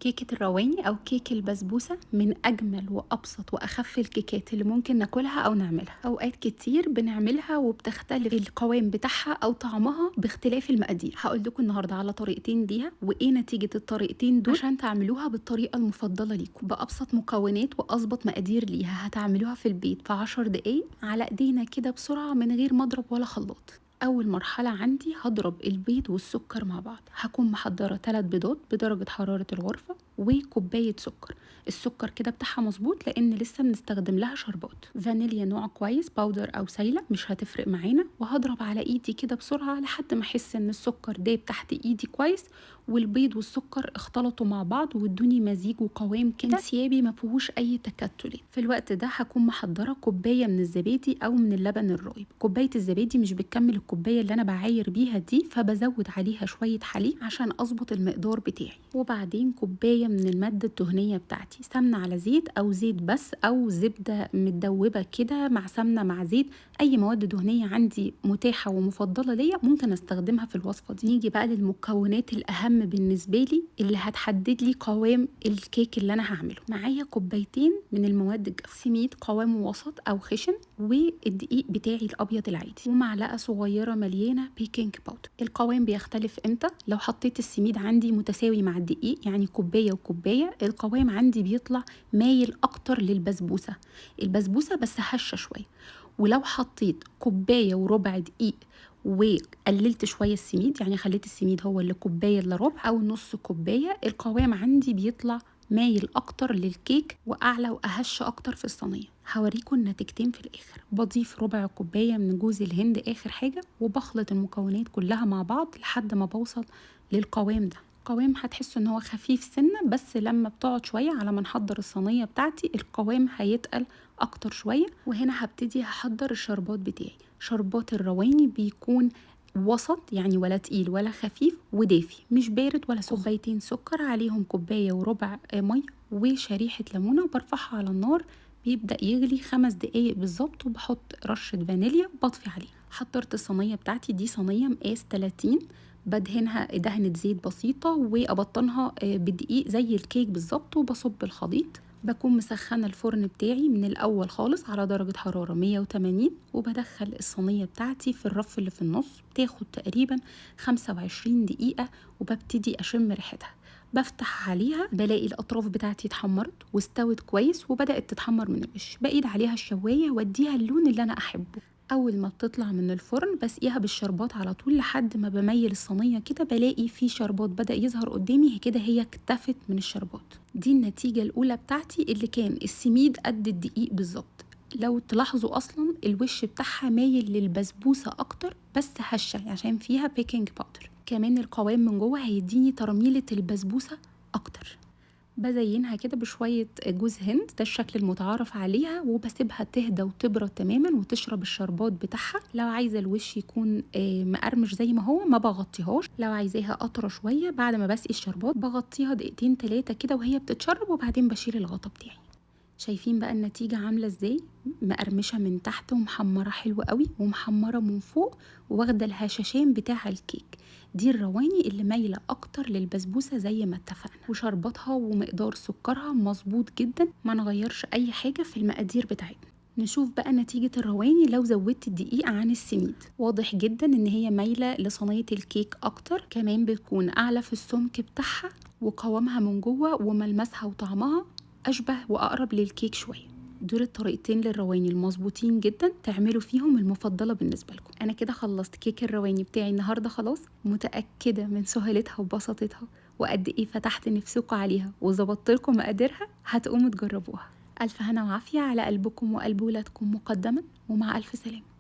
كيكة الرواني أو كيك البسبوسة من أجمل وأبسط وأخف الكيكات اللي ممكن ناكلها أو نعملها. أوقات كتير بنعملها وبتختلف القوام بتاعها أو طعمها باختلاف المقادير. هقول لكم النهاردة على طريقتين ليها وإيه نتيجة الطريقتين دول عشان تعملوها بالطريقة المفضلة ليكم بأبسط مكونات وأظبط مقادير ليها. هتعملوها في البيت في 10 دقايق على إيدينا كده بسرعة من غير مضرب ولا خلاط. أول مرحلة عندي هضرب البيض والسكر مع بعض. هكون محضرة 3 بيضات بدرجة حرارة الغرفة وكوباية سكر. السكر كده بتاعها مظبوط لأن لسه بنستخدم لها شربات. فانيليا نوع كويس، باودر أو سايلة مش هتفرق معانا. وهضرب على إيدي كده بسرعة لحد ما أحس إن السكر داب تحت إيدي كويس والبيض والسكر اختلطوا مع بعض وادوني مزيج وقوام كده انسيابي ما فيهوش أي تكتلات. في الوقت ده هكون محضرة كوباية من الزبادي أو من اللبن الرايب. كوباية الزبادي مش بتكمل الكوباية اللي أنا بعاير بيها دي، فبزود عليها شوية حليب عشان أظبط المقدار بتاعي. وبعدين كوباية من المادة الدهنية بتاعتي، سمنة على زيت أو زيت بس أو زبدة متدوبة كده مع سمنة مع زيت. أي مواد دهنية عندي متاحة ومفضلة ليا ممكن أستخدمها في الوصفة دي. نيجي بقى للمكونات الأهم بالنسبة لي اللي هتحدد لي قوام الكيك اللي أنا هعمله. معايا كوبايتين من المواد الجافة، سميد قوامه وسط أو خشن، والدقيق بتاعي الأبيض العادي، ومعلقة صغيرة مليانة بيكنج باودر. القوام بيختلف امتى؟ لو حطيت السميد عندي متساوي مع الدقيق، يعني كوباية وكوباية، القوام عندي بيطلع مايل أكتر للبسبوسة. البسبوسة بس هشة شوية. ولو حطيت كوباية وربع دقيق وقللت شوية السميد، يعني خليت السميد هو اللي كوباية الا ربع أو نص كوباية، القوام عندي بيطلع مايل أكتر للكيك وأعلى وأهش أكتر في الصينية. هوريكم النتيجتين في الآخر. بضيف ربع كوباية من جوز الهند آخر حاجة، وبخلط المكونات كلها مع بعض لحد ما بوصل للقوام ده. قوام هتحسوا ان هو خفيف سنة، بس لما بتقعد شوية على ما نحضر الصينية بتاعتي القوام هيتقل اكتر شوية. وهنا هبتدي هحضر الشربات بتاعي. شربات الرواني بيكون وسط، يعني ولا تقيل ولا خفيف، ودافي مش بارد ولا سخن. كوبايتين سكر عليهم كوباية وربع مية وشريحة ليمونة، وبرفعها على النار بيبدأ يغلي 5 دقايق بالظبط، وبحط رشة فانيليا وبطفي عليه. حضرت الصينية بتاعتي دي صينية مقاس 30، بدهنها دهنة زيت بسيطة وأبطنها بدقيق زي الكيك بالظبط، وبصب الخليط. بكون مسخنة الفرن بتاعي من الأول خالص على درجة حرارة 180، وبدخل الصينية بتاعتي في الرف اللي في النص. بتاخد تقريبا 25 دقيقة، وببتدي أشم ريحتها. بفتح عليها بلاقي الأطراف بتاعتي اتحمرت واستوت كويس وبدأت تتحمر من الوش. بقيد عليها الشواية واديها اللون اللي أنا أحبه. اول ما بتطلع من الفرن بسقيها بالشربات على طول لحد ما بميل الصينيه كده بلاقي في شربات بدأ يظهر قدامي كده، هي اكتفت من الشربات. دي النتيجه الاولى بتاعتي اللي كان السميد قد الدقيق بالظبط. لو تلاحظوا اصلا الوش بتاعها مايل للبسبوسه اكتر بس هشه عشان فيها بيكنج باودر. كمان القوام من جوه هيديني ترميله البسبوسه اكتر. بزينها كده بشوية جوز هند، ده الشكل المتعارف عليها، وبسيبها تهدى وتبرد تماما وتشرب الشربات بتاعها. لو عايزة الوش يكون مقرمش زي ما هو ما بغطيهاش. لو عايزاها أطرى شوية بعد ما بسقي الشربات بغطيها دقيقتين 3 كده وهي بتتشرب، وبعدين بشيل الغطا بتاعي. شايفين بقى النتيجة عاملة ازاي؟ مقرمشة من تحت ومحمرة حلوة قوي ومحمرة من فوق وواخدة الهشاشين بتاع الكيك. دي الرواني اللي مايلة اكتر للبسبوسة زي ما اتفقنا، وشربتها ومقدار سكرها مظبوط جدا، ما نغيرش اي حاجة في المقادير بتاعتنا. نشوف بقى نتيجة الرواني لو زودت الدقيق عن السميد. واضح جدا ان هي مايلة لصينية الكيك اكتر، كمان بتكون اعلى في السمك بتاعها، وقوامها من جوه وملمسها وطعمها أشبه وأقرب للكيك شوية. دول الطريقتين للرواني المظبوطين جدا تعملوا فيهم المفضلة بالنسبة لكم. أنا كده خلصت كيك الرواني بتاعي النهاردة خلاص. متأكدة من سهولتها وبساطتها وقد إيه فتحت نفسكم عليها وظبطت لكم مقاديرها. هتقوموا تجربوها. ألف هنا وعافية على قلبكم وقلب ولادكم مقدما، ومع ألف سلامة.